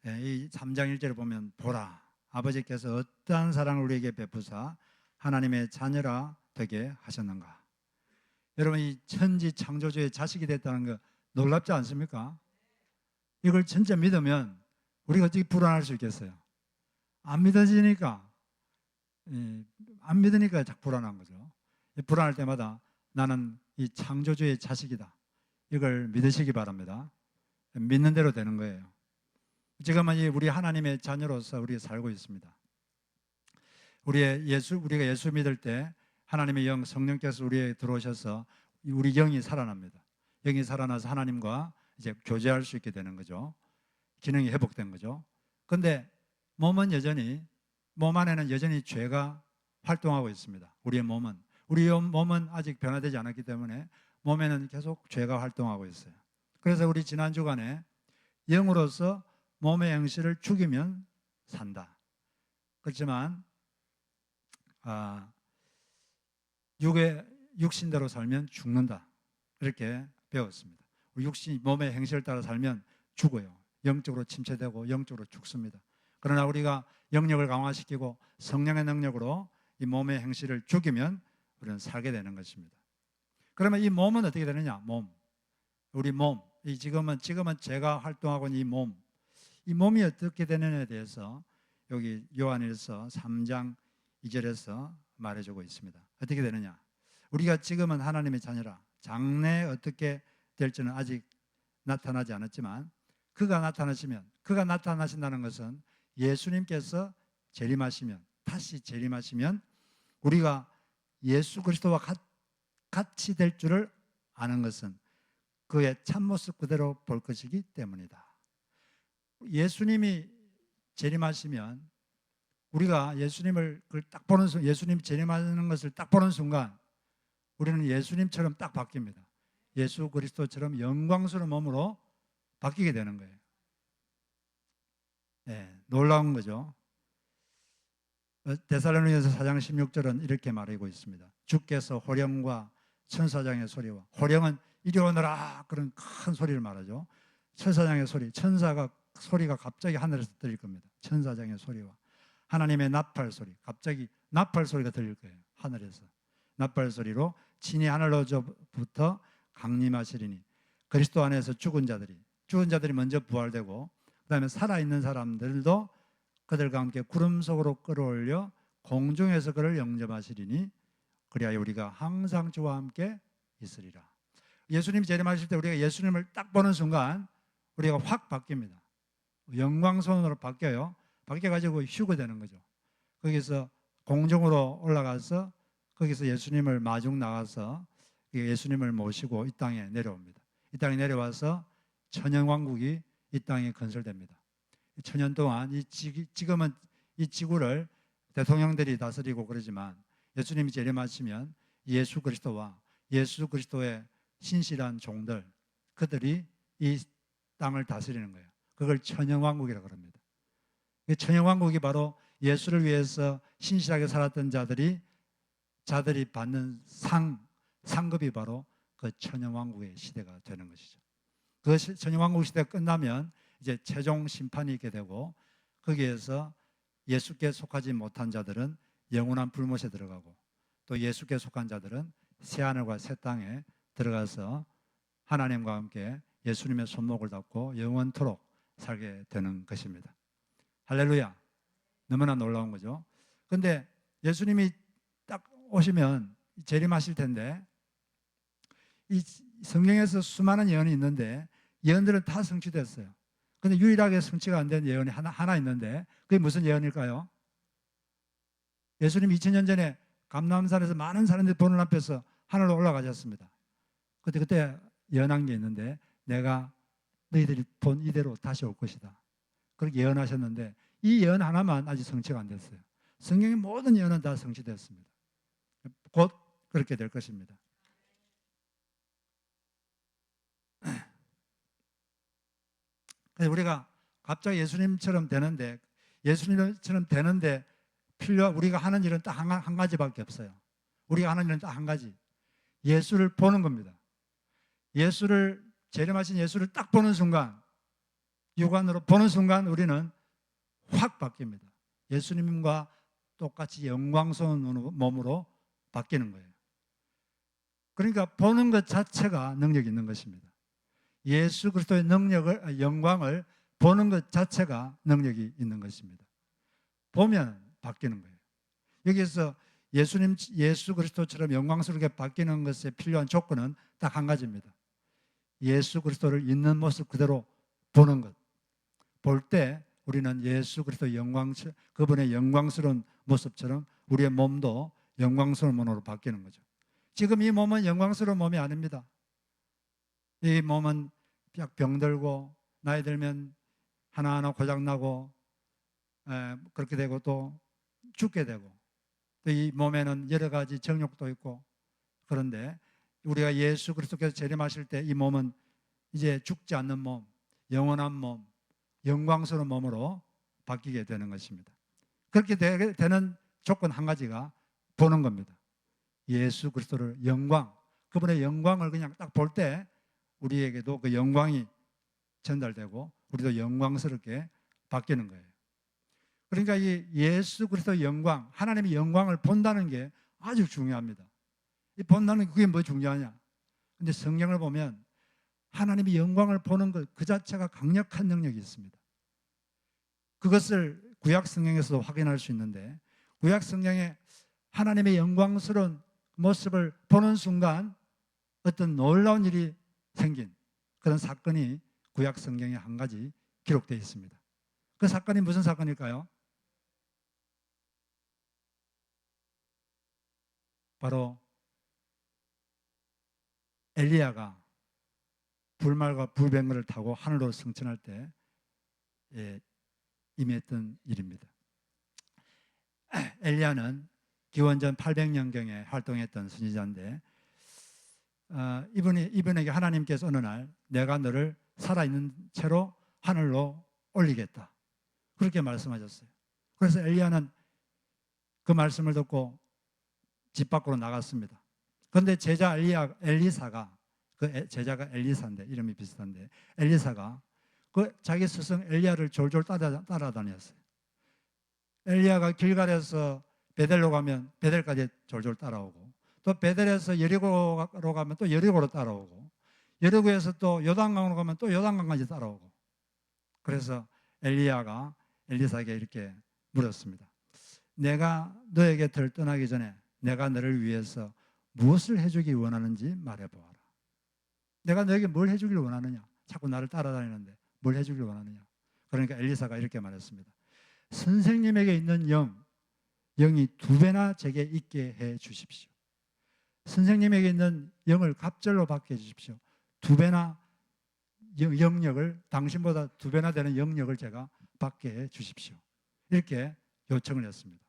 이 3장 1절을 보면 보라 아버지께서 어떠한 사랑을 우리에게 베푸사 하나님의 자녀라 되게 하셨는가. 여러분, 이 천지 창조주의 자식이 됐다는 거 놀랍지 않습니까? 이걸 진짜 믿으면 우리가 어떻게 불안할 수 있겠어요? 안 믿어지니까, 안 믿으니까 자꾸 불안한 거죠. 불안할 때마다 나는 이 창조주의 자식이다, 이걸 믿으시기 바랍니다. 믿는 대로 되는 거예요. 지금은 우리 하나님의 자녀로서 우리가 살고 있습니다. 우리가 예수 믿을 때 하나님의 영 성령께서 우리에게 들어오셔서 우리 영이 살아납니다. 영이 살아나서 하나님과 이제 교제할 수 있게 되는 거죠. 기능이 회복된 거죠. 그런데 몸 안에는 여전히 죄가 활동하고 있습니다. 우리 몸은 아직 변화되지 않았기 때문에 몸에는 계속 죄가 활동하고 있어요. 그래서 우리 지난 주간에 영으로서 몸의 행실을 죽이면 산다. 그렇지만 육신대로 살면 죽는다, 이렇게 배웠습니다. 우리 몸의 행실을 따라 살면 죽어요. 영적으로 침체되고 영적으로 죽습니다. 그러나 우리가 영역을 강화시키고 성령의 능력으로 이 몸의 행실을 죽이면 우리는 살게 되는 것입니다. 그러면 이 몸은 어떻게 되느냐? 우리 몸, 지금은 제가 활동하고 있는 이 몸이 어떻게 되느냐에 대해서 여기 요한일서 3장 2절에서 말해주고 있습니다. 어떻게 되느냐? 우리가 지금은 하나님의 자녀라. 장래에 어떻게 될지는 아직 나타나지 않았지만 그가 나타나신다는 것은 예수님께서 다시 재림하시면 우리가 예수 그리스도와 같이 될 줄을 아는 것은 그의 참모습 그대로 볼 것이기 때문이다. 예수님이 재림하시면 우리가 예수님을 딱 보는 순간, 예수님 재림하는 것을 딱 보는 순간 우리는 예수님처럼 딱 바뀝니다. 예수 그리스도처럼 영광스러운 몸으로 바뀌게 되는 거예요. 놀라운 거죠. 데살로니가서 4장 16절은 이렇게 말하고 있습니다. 주께서 호령과 천사장의 소리와, 호령은 이리 오너라 그런 큰 소리를 말하죠. 천사장의 소리, 소리가 갑자기 하늘에서 들릴 겁니다. 천사장의 소리와 하나님의 나팔 소리, 갑자기 나팔 소리가 들릴 거예요. 하늘에서 나팔 소리로 진이 하늘로부터 강림하시리니 그리스도 안에서 죽은 자들이 먼저 부활되고 그 다음에 살아있는 사람들도 그들과 함께 구름 속으로 끌어올려 공중에서 그를 영접하시리니 그리하여 우리가 항상 주와 함께 있으리라. 예수님이 재림하실 때 우리가 예수님을 딱 보는 순간 우리가 확 바뀝니다. 영광손으로 바뀌어요. 바뀌어가지고 휴거되는 거죠. 거기서 공중으로 올라가서 거기서 예수님을 마중 나가서 예수님을 모시고 이 땅에 내려옵니다. 이 땅에 내려와서 천연왕국이 이 땅에 건설됩니다. 천년 동안 지금은 이 지구를 대통령들이 다스리고 그러지만 예수님이 재림하시면 예수 그리스도와 예수 그리스도의 신실한 종들, 그들이 이 땅을 다스리는 거예요. 그걸 천연왕국이라고 합니다. 천연왕국이 바로 예수를 위해서 신실하게 살았던 자들이 받는 상급이 바로 그 천연왕국의 시대가 되는 것이죠. 그 천연왕국 시대가 끝나면 이제 최종 심판이 있게 되고 거기에서 예수께 속하지 못한 자들은 영원한 불못에 들어가고 또 예수께 속한 자들은 새하늘과 새 땅에 들어가서 하나님과 함께 예수님의 손목을 잡고 영원토록 살게 되는 것입니다. 할렐루야. 너무나 놀라운 거죠. 그런데 예수님이 딱 오시면 재림하실 텐데 이 성경에서 수많은 예언이 있는데 예언들은 다 성취됐어요. 그런데 유일하게 성취가 안 된 예언이 하나 있는데 그게 무슨 예언일까요? 예수님 2000년 전에 감람산에서 많은 사람들이 보는 앞에서 하늘로 올라가셨습니다. 그때 예언한 게 있는데 내가 너희들이 본 이대로 다시 올 것이다. 그렇게 예언하셨는데 이 예언 하나만 아직 성취가 안 됐어요. 성경의 모든 예언은 다 성취됐습니다. 곧 그렇게 될 것입니다. 그래서 우리가 갑자기 예수님처럼 되는데 우리가 하는 일은 딱 한 가지밖에 없어요. 우리가 하는 일은 딱 한 가지. 예수를 보는 겁니다. 재림하신 예수를 딱 보는 순간 육안으로 보는 순간 우리는 확 바뀝니다. 예수님과 똑같이 영광스러운 몸으로 바뀌는 거예요. 그러니까 보는 것 자체가 능력이 있는 것입니다. 예수 그리스도의 영광을 보는 것 자체가 능력이 있는 것입니다. 보면 바뀌는 거예요. 여기서 예수 그리스도처럼 영광스럽게 바뀌는 것에 필요한 조건은 딱 한 가지입니다. 예수 그리스도를 있는 모습 그대로 보는 것. 볼 때 우리는 예수 그리스도 그분의 영광스러운 모습처럼 우리의 몸도 영광스러운 몸으로 바뀌는 거죠. 지금 이 몸은 영광스러운 몸이 아닙니다. 이 몸은 병들고 나이 들면 하나하나 고장나고 그렇게 되고 또 죽게 되고 또 이 몸에는 여러 가지 정욕도 있고, 그런데 우리가 예수 그리스도께서 재림하실 때 이 몸은 이제 죽지 않는 몸, 영원한 몸, 영광스러운 몸으로 바뀌게 되는 것입니다. 그렇게 되는 조건 한 가지가 보는 겁니다. 예수 그리스도를 그분의 영광을 그냥 딱 볼 때 우리에게도 그 영광이 전달되고 우리도 영광스럽게 바뀌는 거예요. 그러니까 이 예수 그리스도의 영광, 하나님의 영광을 본다는 게 아주 중요합니다. 이 본다는 게 그게 뭐 중요하냐? 근데 성경을 보면 하나님의 영광을 보는 것 그 자체가 강력한 능력이 있습니다. 그것을 구약 성경에서도 확인할 수 있는데, 구약 성경에 하나님의 영광스러운 모습을 보는 순간 어떤 놀라운 일이 생긴 그런 사건이 구약 성경에 한 가지 기록되어 있습니다. 그 사건이 무슨 사건일까요? 바로 엘리야가 불말과 불병거를 타고 하늘로 승천할 때 임했던 일입니다. 엘리야는 기원전 800년경에 활동했던 선지자인데 이분에게 하나님께서 어느 날 내가 너를 살아있는 채로 하늘로 올리겠다, 그렇게 말씀하셨어요. 그래서 엘리야는 그 말씀을 듣고 집 밖으로 나갔습니다. 그런데 제자 엘리사가, 그 제자가 엘리사인데 이름이 비슷한데, 엘리사가 그 자기 스승 엘리야를 졸졸 따라다녔어요. 엘리야가 길갈에서 베델로 가면 베델까지 졸졸 따라오고, 또 베델에서 여리고로 가면 또 여리고로 따라오고, 여리고에서 또 요단강으로 가면 또 요단강까지 따라오고. 그래서 엘리야가 엘리사에게 이렇게 물었습니다. 내가 너에게 떠나기 전에 내가 너를 위해서 무엇을 해주기 원하는지 말해보아라. 내가 너에게 뭘 해주길 원하느냐? 자꾸 나를 따라다니는데 뭘 해주길 원하느냐? 그러니까 엘리사가 이렇게 말했습니다. 선생님에게 있는 영이 2배나 제게 있게 해 주십시오. 선생님에게 있는 영을 갑절로 받게 해 주십시오. 2배나 영역을, 당신보다 2배나 되는 영역을 제가 받게 해 주십시오. 이렇게 요청을 했습니다.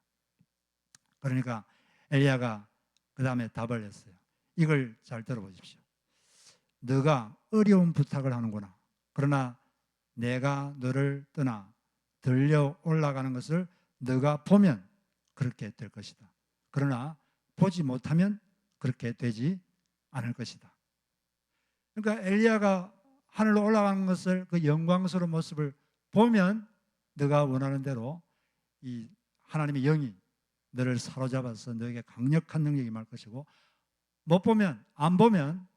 그러니까 엘리야가 그 다음에 답을 했어요. 이걸 잘 들어보십시오. 너가 어려운 부탁을 하는구나. 그러나 내가 너를 떠나 들려 올라가는 것을 너가 보면 그렇게 될 것이다. 그러나 보지 못하면 그렇게 되지 않을 것이다. 그러니까 엘리야가 하늘로 올라가는 것을, 그 영광스러운 모습을 보면 너가 원하는 대로 이 하나님의 영이 너를 사로잡아서 너에게 강력한 능력이 임할 것이고, 안 보면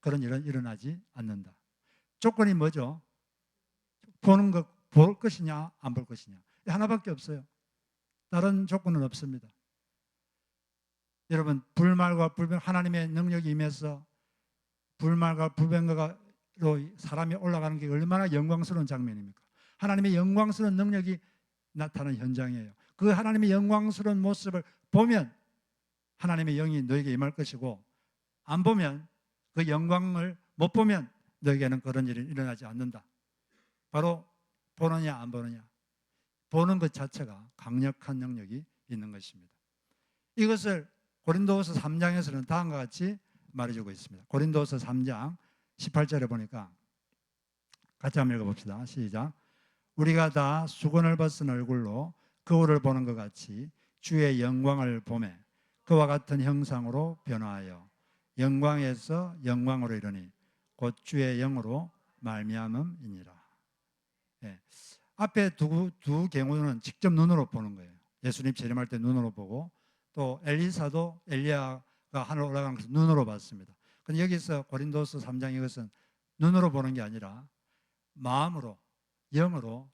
그런 일은 일어나지 않는다. 조건이 뭐죠? 볼 것이냐 안 볼 것이냐, 하나밖에 없어요. 다른 조건은 없습니다. 여러분, 불말과 불병, 하나님의 능력이 임해서 불말과 불병거로 사람이 올라가는 게 얼마나 영광스러운 장면입니까? 하나님의 영광스러운 능력이 나타나는 현장이에요. 그 하나님의 영광스러운 모습을 보면 하나님의 영이 너에게 임할 것이고, 안 보면, 그 영광을 못 보면 너에게는 그런 일이 일어나지 않는다. 바로 보느냐 안 보느냐, 보는 것 자체가 강력한 능력이 있는 것입니다. 이것을 고린도후서 3장에서는 다음과 같이 말해주고 있습니다. 고린도후서 3장 18절에 보니까 같이 한번 읽어봅시다. 시작. 우리가 다 수건을 벗은 얼굴로 거울을 보는 것 같이 주의 영광을 보매 그와 같은 형상으로 변화하여 영광에서 영광으로 이르니 곧 주의 영으로 말미암음이니라. 예. 앞에 두 경우는 직접 눈으로 보는 거예요. 예수님 재림할 때 눈으로 보고, 또 엘리사도 엘리야가 하늘 올라간 것을 눈으로 봤습니다. 근데 여기서 고린도서 3장 이것은 눈으로 보는 게 아니라 마음으로, 영으로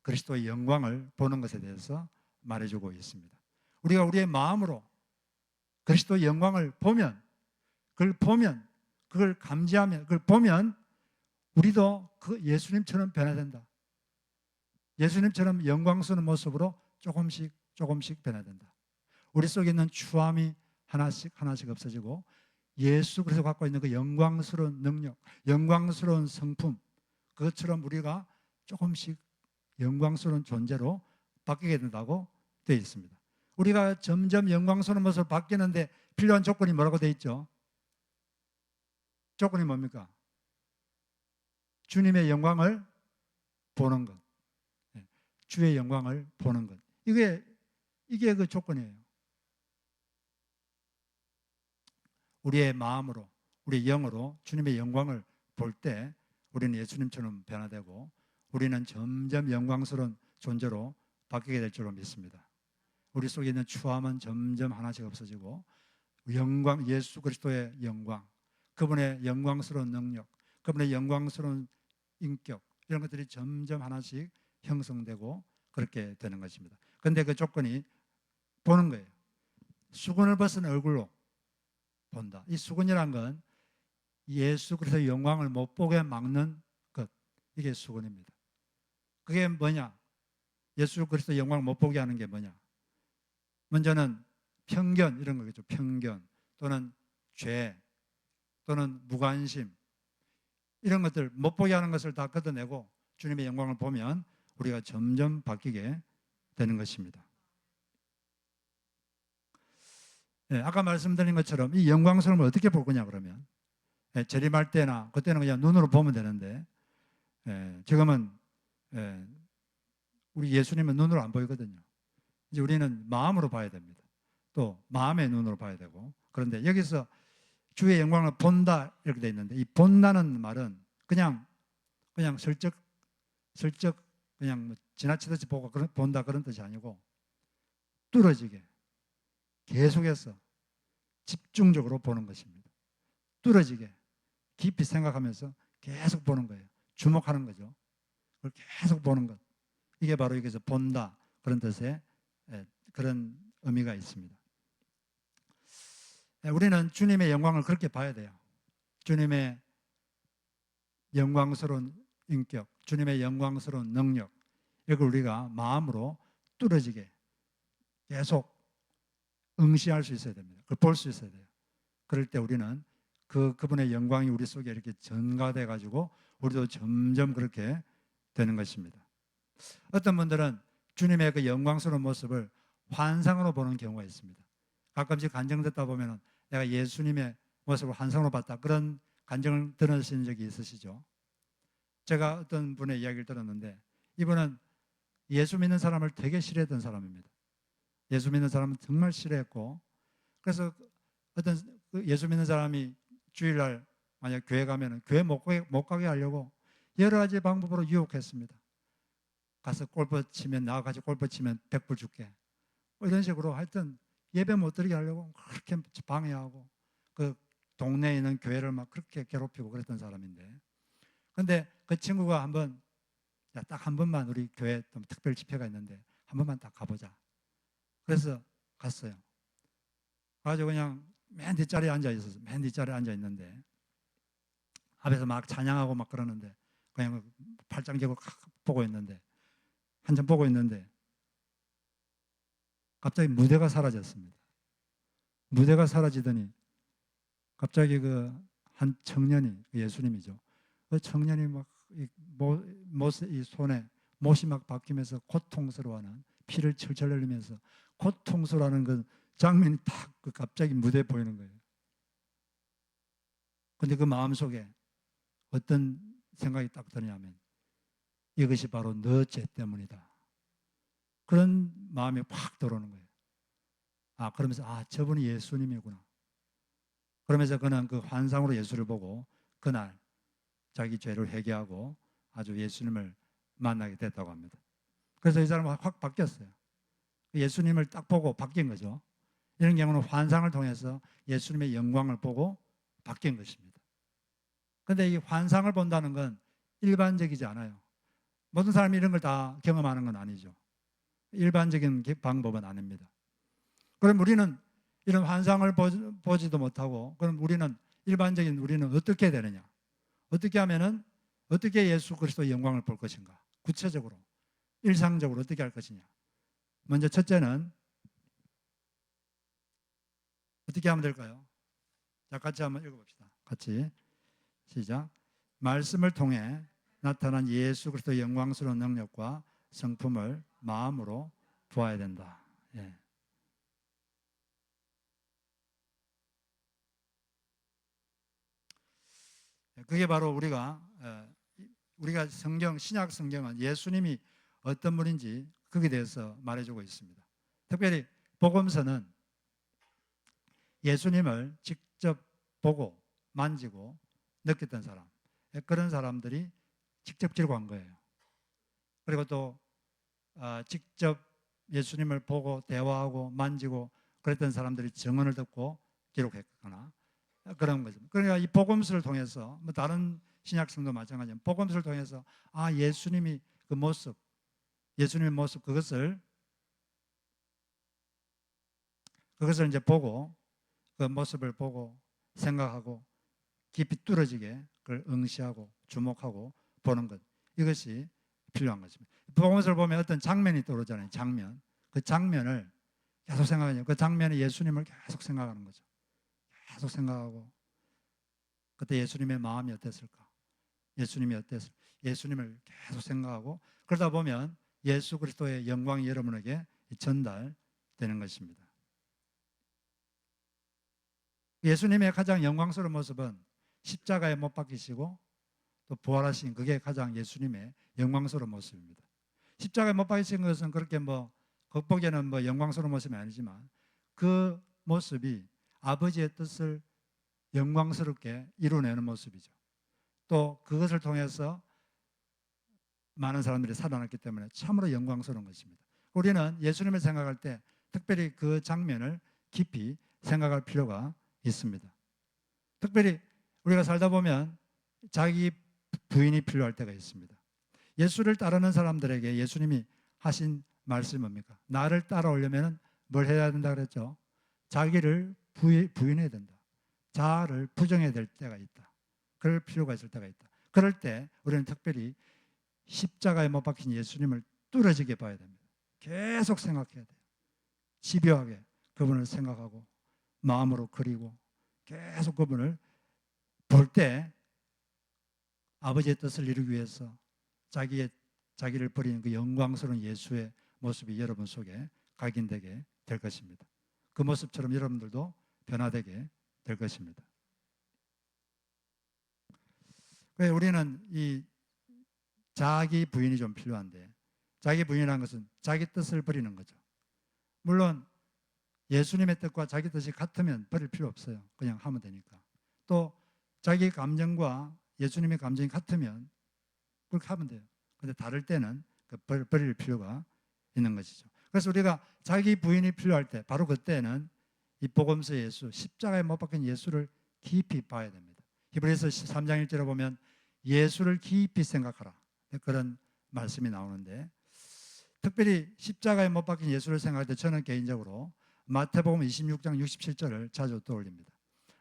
그리스도의 영광을 보는 것에 대해서 말해주고 있습니다. 우리가 우리의 마음으로 그리스도의 영광을 보면, 그걸 감지하면, 그걸 보면 우리도 그 예수님처럼 변화된다. 예수님처럼 영광스러운 모습으로 조금씩 변화된다. 우리 속에 있는 추함이 하나씩 없어지고, 예수 그리스도 갖고 있는 그 영광스러운 능력, 영광스러운 성품, 그것처럼 우리가 조금씩 영광스러운 존재로 바뀌게 된다고 되어 있습니다. 우리가 점점 영광스러운 모습으로 바뀌는데 필요한 조건이 뭐라고 되어 있죠? 조건이 뭡니까? 주님의 영광을 보는 것, 주의 영광을 보는 것. 이게 그 조건이에요. 우리의 마음으로, 우리의 영으로 주님의 영광을 볼 때 우리는 예수님처럼 변화되고, 우리는 점점 영광스러운 존재로 바뀌게 될 줄로 믿습니다. 우리 속에 있는 추함은 점점 하나씩 없어지고, 영광, 예수 그리스도의 영광, 그분의 영광스러운 능력, 그분의 영광스러운 인격, 이런 것들이 점점 하나씩 형성되고 그렇게 되는 것입니다. 그런데 그 조건이 보는 거예요. 수건을 벗은 얼굴로 본다. 이 수건이란 건 예수 그리스도의 영광을 못 보게 막는 것, 이게 수건입니다. 그게 뭐냐? 예수 그리스도의 영광을 못 보게 하는 게 뭐냐? 먼저는 편견, 이런 거겠죠. 편견 또는 죄 또는 무관심, 이런 것들 못 보게 하는 것을 다 걷어내고 주님의 영광을 보면 우리가 점점 바뀌게 되는 것입니다. 아까 말씀드린 것처럼 이 영광스러움을 어떻게 볼 거냐 그러면, 재림할 때나 그때는 그냥 눈으로 보면 되는데, 지금은 우리 예수님은 눈으로 안 보이거든요. 이제 우리는 마음으로 봐야 됩니다. 또 마음의 눈으로 봐야 되고. 그런데 여기서 주의 영광을 본다 이렇게 돼 있는데, 이 본다는 말은 그냥 슬쩍 그냥 뭐 지나치듯이 보고 본다 그런 뜻이 아니고, 뚫어지게 계속해서 집중적으로 보는 것입니다. 뚫어지게 깊이 생각하면서 계속 보는 거예요. 주목하는 거죠. 그걸 계속 보는 것. 이게 바로 여기서 본다 그런 뜻의 그런 의미가 있습니다. 우리는 주님의 영광을 그렇게 봐야 돼요. 주님의 영광스러운 인격, 주님의 영광스러운 능력, 이걸 우리가 마음으로 뚫어지게 계속 응시할 수 있어야 됩니다. 그걸 볼 수 있어야 돼요. 그럴 때 우리는 그분의 영광이 우리 속에 이렇게 전가돼 가지고 우리도 점점 그렇게 되는 것입니다. 어떤 분들은 주님의 그 영광스러운 모습을 환상으로 보는 경우가 있습니다. 가끔씩 간증 듣다 보면 내가 예수님의 모습을 환상으로 봤다, 그런 간증을 들으신 적이 있으시죠? 제가 어떤 분의 이야기를 들었는데, 이분은 예수 믿는 사람을 되게 싫어했던 사람입니다. 예수 믿는 사람은 정말 싫어했고, 그래서 어떤 예수 믿는 사람이 주일날 만약 교회 가면 교회 못 가게 하려고 여러 가지 방법으로 유혹했습니다. 가서 골프 치면, 나와 같이 골프 치면 100불 줄게, 뭐 이런 식으로 하여튼 예배 못 드리게 하려고 그렇게 방해하고, 그 동네에 있는 교회를 막 그렇게 괴롭히고 그랬던 사람인데, 근데 그 친구가 한번, 딱 한 번만 우리 교회 또 특별 집회가 있는데 한 번만 딱 가보자. 그래서 갔어요. 가지고 그냥 맨 뒷자리에 앉아 있었어. 맨 뒷자리에 앉아 있는데 앞에서 막 찬양하고 막 그러는데 그냥 팔짱 끼고 보고 있는데, 한참 보고 있는데 갑자기 무대가 사라졌습니다. 무대가 사라지더니 갑자기 그 한 청년이, 예수님이죠. 그 청년이 막 이 손에 못이 막 박히면서 고통스러워하는, 피를 철철 흘리면서 고통스러워하는 그 장면이 딱 갑자기 무대에 보이는 거예요. 근데 그 마음속에 어떤 생각이 딱 드냐면, 이것이 바로 너 죄 때문이다, 그런 마음이 확 들어오는 거예요. 그러면서 저분이 예수님이구나. 그러면서 그는 그 환상으로 예수를 보고 그날 자기 죄를 회개하고 아주 예수님을 만나게 됐다고 합니다. 그래서 이 사람은 확 바뀌었어요. 예수님을 딱 보고 바뀐 거죠. 이런 경우는 환상을 통해서 예수님의 영광을 보고 바뀐 것입니다. 그런데 이 환상을 본다는 건 일반적이지 않아요. 모든 사람이 이런 걸 다 경험하는 건 아니죠. 일반적인 방법은 아닙니다. 그럼 우리는 이런 환상을 보지도 못하고, 그럼 우리는 어떻게 되느냐? 어떻게 하면은, 어떻게 예수 그리스도의 영광을 볼 것인가? 구체적으로, 일상적으로 어떻게 할 것이냐? 먼저 첫째는 어떻게 하면 될까요? 자, 같이 한번 읽어봅시다. 같이 시작. 말씀을 통해 나타난 예수 그리스도의 영광스러운 능력과 성품을 마음으로 보아야 된다. 예. 그게 바로 우리가 신약 성경은 예수님이 어떤 분인지 거기에 대해서 말해주고 있습니다. 특별히 복음서는 예수님을 직접 보고 만지고 느꼈던 사람, 그런 사람들이 직접 기록한 거예요. 그리고 또 직접 예수님을 보고 대화하고 만지고 그랬던 사람들이 증언을 듣고 기록했거나 그런 거죠. 그러니까 이 복음서를 통해서, 뭐 다른 신약성도 마찬가지지만 복음서를 통해서 예수님이 그 모습, 예수님의 모습, 그것을 이제 보고, 그 모습을 보고 생각하고 깊이 뚫어지게 그걸 응시하고 주목하고 보는 것, 이것이 필요한 것입니다. 복음서를 보면 어떤 장면이 떠오르잖아요. 장면. 그 장면을 계속 생각하죠. 그 장면에 예수님을 계속 생각하는 거죠. 계속 생각하고 그때 예수님의 마음이 어땠을까? 예수님이 어땠을까? 예수님을 계속 생각하고 그러다 보면 예수 그리스도의 영광이 여러분에게 전달되는 것입니다. 예수님의 가장 영광스러운 모습은 십자가에 못 박히시고 또 부활하신, 그게 가장 예수님의 영광스러운 모습입니다. 십자가에 못 박히신 것은 그렇게 겉보기에는 영광스러운 모습이 아니지만 그 모습이 아버지의 뜻을 영광스럽게 이루어내는 모습이죠. 또 그것을 통해서 많은 사람들이 살아났기 때문에 참으로 영광스러운 것입니다. 우리는 예수님을 생각할 때 특별히 그 장면을 깊이 생각할 필요가 있습니다. 특별히 우리가 살다 보면 자기 부인이 필요할 때가 있습니다. 예수를 따르는 사람들에게 예수님이 하신 말씀이 뭡니까? 나를 따라오려면 뭘 해야 된다 그랬죠? 자기를 부인해야 된다. 자아를 부정해야 될 때가 있다. 그럴 필요가 있을 때가 있다. 그럴 때 우리는 특별히 십자가에 못 박힌 예수님을 뚫어지게 봐야 됩니다. 계속 생각해야 돼요. 집요하게 그분을 생각하고 마음으로 그리고 계속 그분을 볼 때 아버지의 뜻을 이루기 위해서 자기를 버리는 그 영광스러운 예수의 모습이 여러분 속에 각인되게 될 것입니다. 그 모습처럼 여러분들도 변화되게 될 것입니다. 우리는 이 자기 부인이 좀 필요한데, 자기 부인이라는 것은 자기 뜻을 버리는 거죠. 물론 예수님의 뜻과 자기 뜻이 같으면 버릴 필요 없어요. 그냥 하면 되니까. 또 자기 감정과 예수님의 감정이 같으면 그렇게 하면 돼요. 그런데 다를 때는 버릴 필요가 있는 것이죠. 그래서 우리가 자기 부인이 필요할 때, 바로 그때는 이 복음서 예수, 십자가에 못 박힌 예수를 깊이 봐야 됩니다. 히브리서 3장 1절에 보면 예수를 깊이 생각하라, 그런 말씀이 나오는데, 특별히 십자가에 못 박힌 예수를 생각할 때 저는 개인적으로 마태복음 26장 67절을 자주 떠올립니다.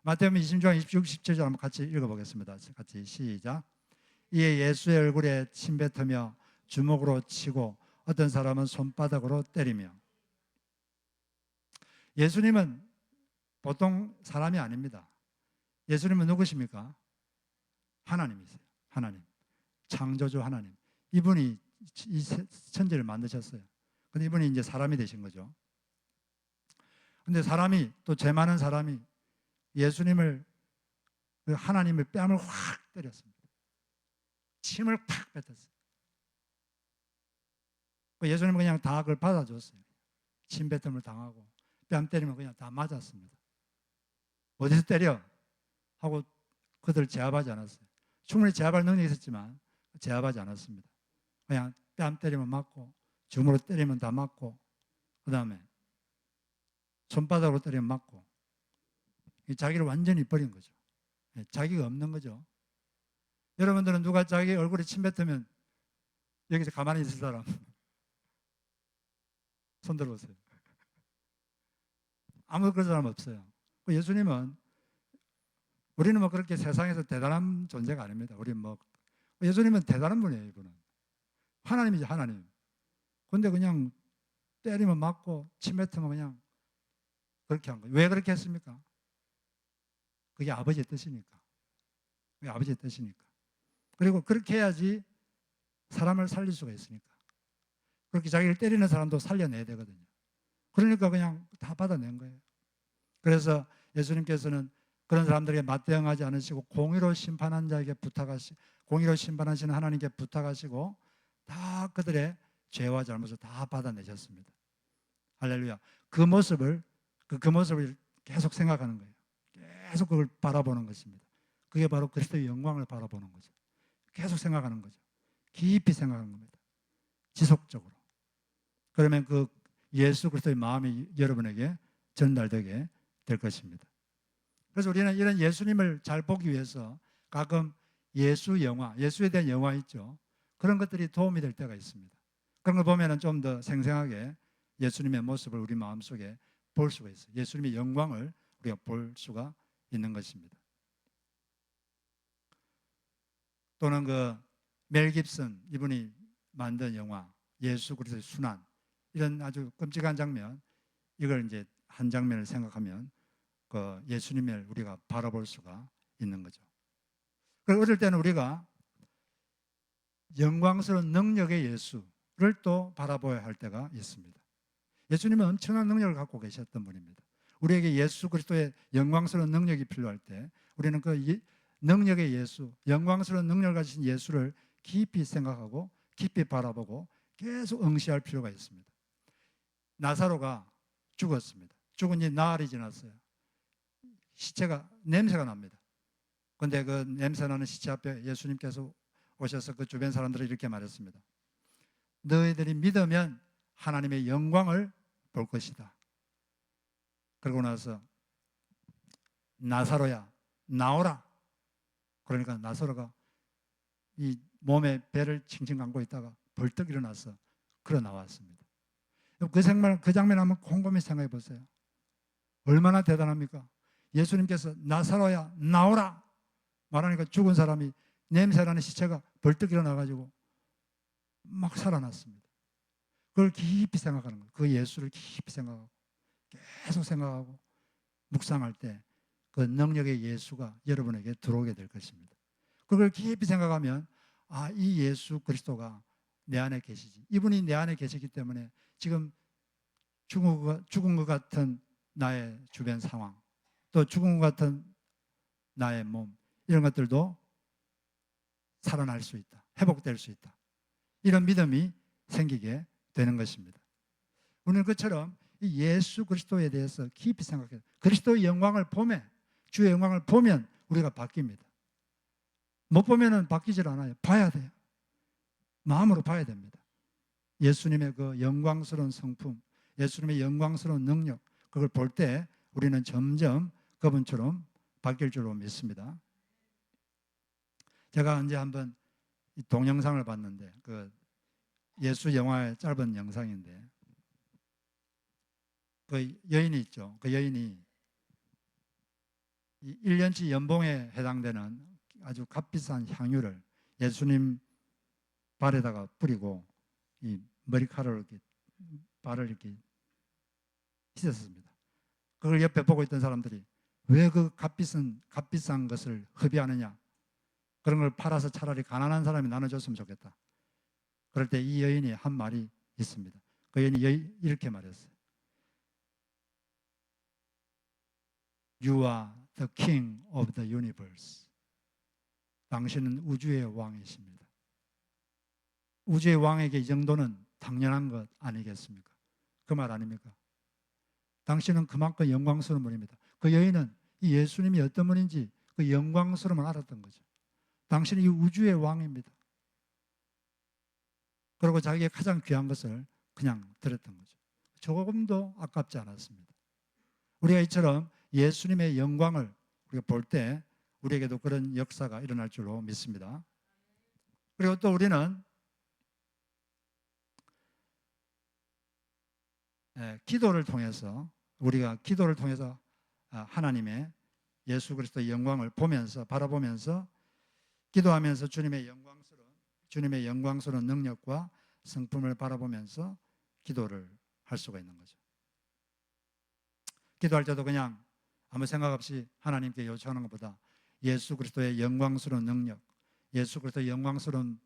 마태복음 26장 67절 한번 같이 읽어보겠습니다. 같이 시작. 이에 예수의 얼굴에 침 뱉으며 주먹으로 치고 어떤 사람은 손바닥으로 때리며. 예수님은 보통 사람이 아닙니다. 예수님은 누구십니까? 하나님이세요. 하나님, 창조주 하나님. 이분이 이 천지를 만드셨어요. 근데 이분이 이제 사람이 되신 거죠. 근데 사람이, 또 죄 많은 사람이 예수님을, 그 하나님의 뺨을 확 때렸습니다. 침을 팍 뱉었어요. 예수님은 그냥 다 그걸 받아줬어요. 침 뱉음을 당하고 뺨 때리면 그냥 다 맞았습니다. 어디서 때려? 하고 그들 제압하지 않았어요. 충분히 제압할 능력이 있었지만 제압하지 않았습니다. 그냥 뺨 때리면 맞고, 주먹으로 때리면 다 맞고, 그 다음에 손바닥으로 때리면 맞고, 자기를 완전히 버린 거죠. 자기가 없는 거죠. 여러분들은 누가 자기 얼굴에 침 뱉으면 여기서 가만히 있을 사람 손 들어보세요. 아무 그런 사람 없어요. 예수님은, 우리는 뭐 그렇게 세상에서 대단한 존재가 아닙니다. 우리 뭐 예수님은 대단한 분이에요. 이분은 하나님이죠, 하나님. 근데 그냥 때리면 맞고 침 뱉으면 그냥 그렇게 한 거예요. 왜 그렇게 했습니까? 그게 아버지의 뜻이니까. 그게 아버지의 뜻이니까. 그리고 그렇게 해야지 사람을 살릴 수가 있으니까. 그렇게 자기를 때리는 사람도 살려내야 되거든요. 그러니까 그냥 다 받아낸 거예요. 그래서 예수님께서는 그런 사람들에게 맞대응하지 않으시고 공의로 심판한 자에게 부탁하시고, 공의로 심판하시는 하나님께 부탁하시고 다 그들의 죄와 잘못을 다 받아내셨습니다. 할렐루야. 그 모습을 계속 생각하는 거예요. 계속 그걸 바라보는 것입니다. 그게 바로 그리스도의 영광을 바라보는 거죠. 계속 생각하는 거죠. 깊이 생각하는 겁니다. 지속적으로. 그러면 그 예수 그리스도의 마음이 여러분에게 전달되게 될 것입니다. 그래서 우리는 이런 예수님을 잘 보기 위해서 가끔 예수 영화, 예수에 대한 영화 있죠. 그런 것들이 도움이 될 때가 있습니다. 그런 걸 보면 좀 더 생생하게 예수님의 모습을 우리 마음속에 볼 수가 있어요. 예수님의 영광을 우리가 볼 수가 있는 것입니다. 또는 멜 깁슨 이분이 만든 영화 예수 그리스도의 순환, 이런 아주 끔찍한 장면, 이걸 이제 한 장면을 생각하면 그 예수님을 우리가 바라볼 수가 있는 거죠. 그리고 어떨 때는 우리가 영광스러운 능력의 예수를 또 바라봐야 할 때가 있습니다. 예수님은 엄청난 능력을 갖고 계셨던 분입니다. 우리에게 예수 그리스도의 영광스러운 능력이 필요할 때 우리는 그 능력의 예수, 영광스러운 능력을 가진 예수를 깊이 생각하고 깊이 바라보고 계속 응시할 필요가 있습니다. 나사로가 죽었습니다. 죽은 지 나흘이 지났어요. 시체가 냄새가 납니다. 그런데 그 냄새나는 시체 앞에 예수님께서 오셔서 그 주변 사람들을 이렇게 말했습니다. 너희들이 믿으면 하나님의 영광을 볼 것이다. 그러고 나서 나사로야 나오라. 그러니까 나사로가 이 몸에 배를 칭칭 감고 있다가 벌떡 일어나서 걸어 나왔습니다. 그 장면 한번 곰곰이 생각해 보세요. 얼마나 대단합니까? 예수님께서 나사로야 나오라 말하니까 죽은 사람이, 냄새나는 시체가 벌떡 일어나가지고 막 살아났습니다. 그걸 깊이 생각하는 거예요. 그 예수를 깊이 생각하고 계속 생각하고 묵상할 때 그 능력의 예수가 여러분에게 들어오게 될 것입니다. 그걸 깊이 생각하면 이 예수 그리스도가 내 안에 계시지. 이분이 내 안에 계시기 때문에 지금 죽은 것 같은 나의 주변 상황, 또 죽은 것 같은 나의 몸, 이런 것들도 살아날 수 있다. 회복될 수 있다. 이런 믿음이 생기게 되는 것입니다. 우리는 그처럼 이 예수 그리스도에 대해서 깊이 생각해요. 그리스도의 영광을 보면, 주의 영광을 보면 우리가 바뀝니다. 못 보면은 바뀌질 않아요. 봐야 돼요. 마음으로 봐야 됩니다. 예수님의 그 영광스러운 성품, 예수님의 영광스러운 능력, 그걸 볼 때 우리는 점점 그분처럼 바뀔 줄로 믿습니다. 제가 언제 한번 동영상을 봤는데, 그 예수 영화의 짧은 영상인데, 그 여인이 있죠. 그 여인이 1년치 연봉에 해당되는 아주 값비싼 향유를 예수님 발에다가 뿌리고 이 머리카락을 이렇게, 발을 이렇게 씻었습니다. 그걸 옆에 보고 있던 사람들이 왜 그 값비싼 것을 허비하느냐, 그런 걸 팔아서 차라리 가난한 사람이 나눠줬으면 좋겠다. 그럴 때 이 여인이 한 말이 있습니다. 그 여인이 이렇게 말했어요. You are the king of the universe. 당신은 우주의 왕이십니다. 우주의 왕에게 이 정도는 당연한 것 아니겠습니까? 그 말 아닙니까? 당신은 그만큼 영광스러운 분입니다. 그 여인은 이 예수님이 어떤 분인지 그 영광스러움을 알았던 거죠. 당신은 이 우주의 왕입니다. 그리고 자기의 가장 귀한 것을 그냥 드렸던 거죠. 조금도 아깝지 않았습니다. 우리가 이처럼 예수님의 영광을 우리가 볼 때 우리에게도 그런 역사가 일어날 줄로 믿습니다. 그리고 또 우리는 기도를 통해서 우리가 기도를 통해서 하나님의 예수 그리스도의 영광을 보면서 바라보면서 기도하면서 주님의 영광스러운 능력과 성품을 바라보면서 기도를 할 수가 있는 거죠. 기도할 때도 그냥 아무 생각 없이 하나님께 요청하는 것보다 예수 그리스도의 영광스러운 능력, 예수 그리스도의 영광스러운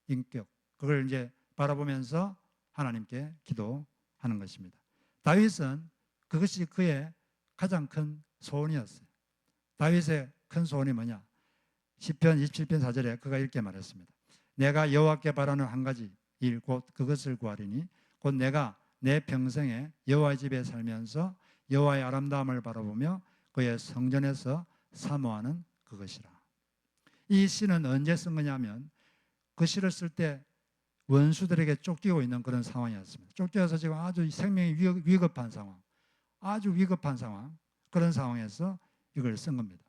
인격, 그걸 이제 바라보면서 하나님께 기도하는 것입니다. 다윗은 그것이 그의 가장 큰 소원이었어요. 다윗의 큰 소원이 뭐냐? 시편 27편 4절에 그가 이렇게 말했습니다. 내가 여호와께 바라는 한 가지 일 곧 그것을 구하리니 곧 내가 내 평생에 여호와의 집에 살면서 여호와의 아름다움을 바라보며 그의 성전에서 사모하는 그것이라. 이 시는 언제 쓴 거냐면 그 시를 쓸 때 원수들에게 쫓기고 있는 그런 상황이었습니다. 쫓겨서 지금 아주 생명이 위급한 상황, 아주 위급한 상황, 그런 상황에서 이걸 쓴 겁니다.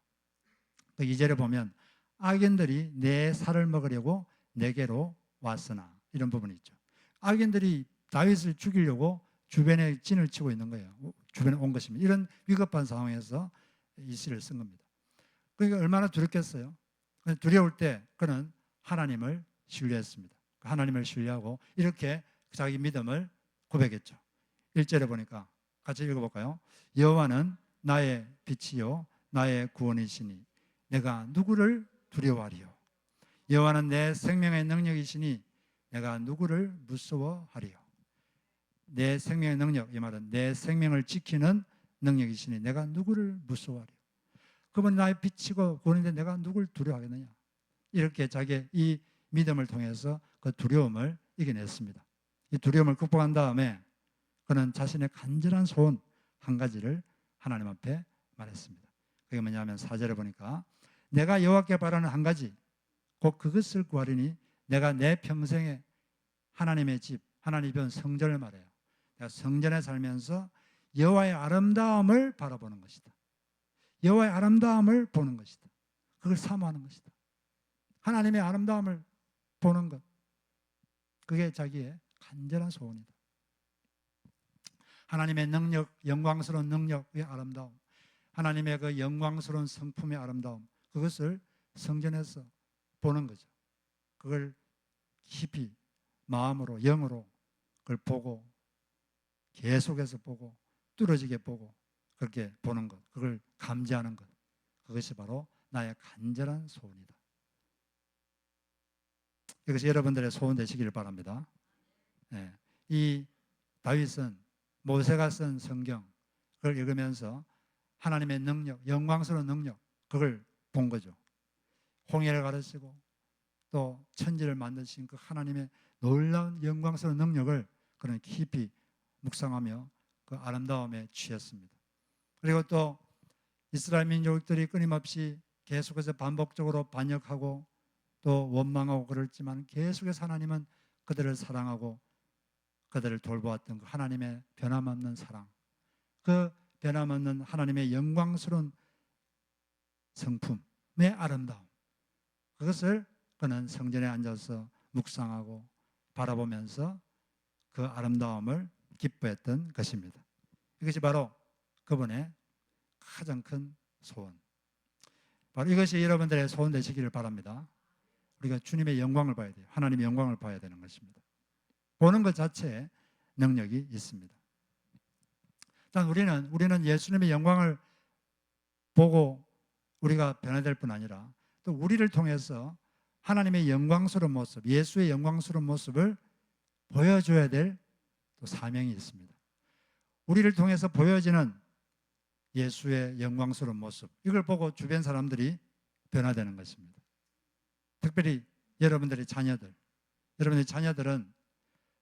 그 2절에 보면 악인들이 내 살을 먹으려고 내게로 왔으나, 이런 부분이 있죠. 악인들이 다윗을 죽이려고 주변에 진을 치고 있는 거예요. 주변에 온 것입니다. 이런 위급한 상황에서 이 시를 쓴 겁니다. 그러니까 얼마나 두렵겠어요. 두려울 때 그는 하나님을 신뢰했습니다. 하나님을 신뢰하고 이렇게 자기 믿음을 고백했죠. 1절에 보니까 같이 읽어볼까요? 여호와는 나의 빛이요 나의 구원이시니 내가 누구를 두려워하리요. 여호와는 내 생명의 능력이시니 내가 누구를 무서워하리요. 내 생명의 능력, 이 말은 내 생명을 지키는 능력이시니 내가 누구를 무서워하리요. 그분이 나의 빛이고 구원인데 내가 누구를 두려워하겠느냐. 이렇게 자기의 이 믿음을 통해서 그 두려움을 이겨냈습니다. 이 두려움을 극복한 다음에 그는 자신의 간절한 소원 한 가지를 하나님 앞에 말했습니다. 그게 뭐냐면 4절에 보니까 내가 여호와께 바라는 한 가지 곧 그것을 구하리니 내가 내 평생에 하나님의 집, 하나님의 본 성전을 말해요. 내가 성전에 살면서 여호와의 아름다움을 바라보는 것이다. 여호와의 아름다움을 보는 것이다. 그걸 사모하는 것이다. 하나님의 아름다움을 보는 것, 그게 자기의 간절한 소원이다. 하나님의 능력, 영광스러운 능력의 아름다움, 하나님의 그 영광스러운 성품의 아름다움, 그것을 성전에서 보는 거죠. 그걸 깊이 마음으로, 영으로 그걸 보고 계속해서 보고 뚫어지게 보고 그렇게 보는 것, 그걸 감지하는 것, 그것이 바로 나의 간절한 소원이다. 이것이 여러분들의 소원 되시기를 바랍니다. 네. 이 다윗은 모세가 쓴 성경, 그걸 읽으면서 하나님의 능력, 영광스러운 능력, 그걸 본 거죠. 홍해를 가르치고 또 천지를 만드신 그 하나님의 놀라운 영광스러운 능력을 그는 깊이 묵상하며 그 아름다움에 취했습니다. 그리고 또 이스라엘 민족들이 끊임없이 계속해서 반복적으로 반역하고 또 원망하고 그랬지만 계속해서 하나님은 그들을 사랑하고 그들을 돌보았던 그 하나님의 변함없는 사랑, 그 변함없는 하나님의 영광스러운 성품의 아름다움, 그것을 그는 성전에 앉아서 묵상하고 바라보면서 그 아름다움을 기뻐했던 것입니다. 이것이 바로 그분의 가장 큰 소원, 바로 이것이 여러분들의 소원 되시기를 바랍니다. 우리가 주님의 영광을 봐야 돼요. 하나님의 영광을 봐야 되는 것입니다. 보는 것 자체에 능력이 있습니다. 단 우리는 예수님의 영광을 보고 우리가 변화될 뿐 아니라 또 우리를 통해서 하나님의 영광스러운 모습, 예수의 영광스러운 모습을 보여줘야 될 또 사명이 있습니다. 우리를 통해서 보여지는 예수의 영광스러운 모습, 이걸 보고 주변 사람들이 변화되는 것입니다. 특별히 여러분들의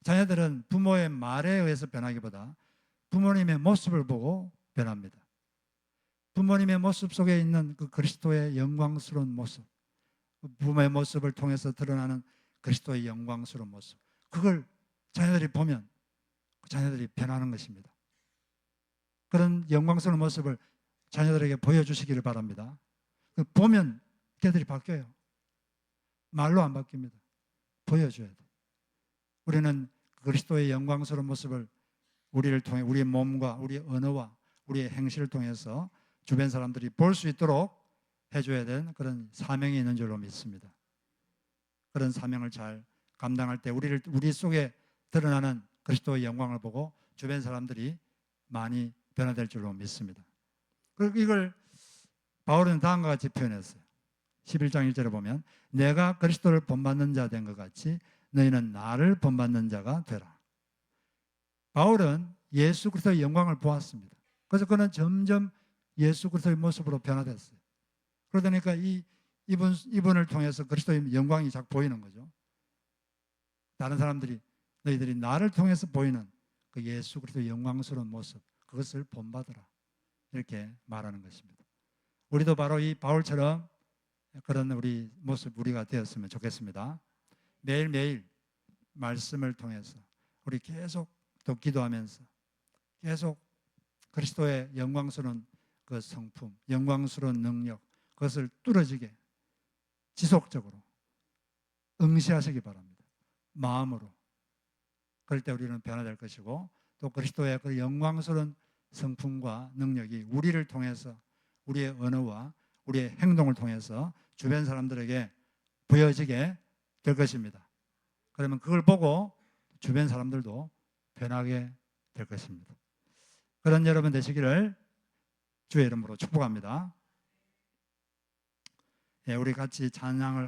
자녀들은 부모의 말에 의해서 변하기보다 부모님의 모습을 보고 변합니다. 부모님의 모습 속에 있는 그 그리스도의 영광스러운 모습, 부모의 모습을 통해서 드러나는 그리스도의 영광스러운 모습, 그걸 자녀들이 보면 그 자녀들이 변하는 것입니다. 그런 영광스러운 모습을 자녀들에게 보여주시기를 바랍니다. 보면 걔들이 바뀌어요. 말로 안 바뀝니다. 보여줘야 돼. 우리는 그리스도의 영광스러운 모습을 우리를 통해 우리의 몸과 우리의 언어와 우리의 행실을 통해서 주변 사람들이 볼 수 있도록 해줘야 되는 그런 사명이 있는 줄로 믿습니다. 그런 사명을 잘 감당할 때 우리 속에 드러나는 그리스도의 영광을 보고 주변 사람들이 많이 변화될 줄로 믿습니다. 그리고 이걸 바울은 다음과 같이 표현했어요. 11장 1절에 보면 내가 그리스도를 본받는 자 된 것 같이 너희는 나를 본받는 자가 되라. 바울은 예수 그리스도의 영광을 보았습니다. 그래서 그는 점점 예수 그리스도의 모습으로 변화됐어요. 그러다 보니까 이분을 통해서 그리스도의 영광이 자꾸 보이는 거죠. 다른 사람들이 너희들이 나를 통해서 보이는 그 예수 그리스도의 영광스러운 모습, 그것을 본받으라, 이렇게 말하는 것입니다. 우리도 바로 이 바울처럼 그런 우리 모습 우리가 되었으면 좋겠습니다. 매일매일 말씀을 통해서 우리 계속 또 기도하면서 계속 그리스도의 영광스러운 그 성품, 영광스러운 능력, 그것을 뚫어지게 지속적으로 응시하시기 바랍니다. 마음으로. 그럴 때 우리는 변화될 것이고 또 그리스도의 그 영광스러운 성품과 능력이 우리를 통해서 우리의 언어와 우리의 행동을 통해서 주변 사람들에게 보여지게 될 것입니다. 그러면 그걸 보고 주변 사람들도 변하게 될 것입니다. 그런 여러분 되시기를 주의 이름으로 축복합니다. 우리 같이 찬양을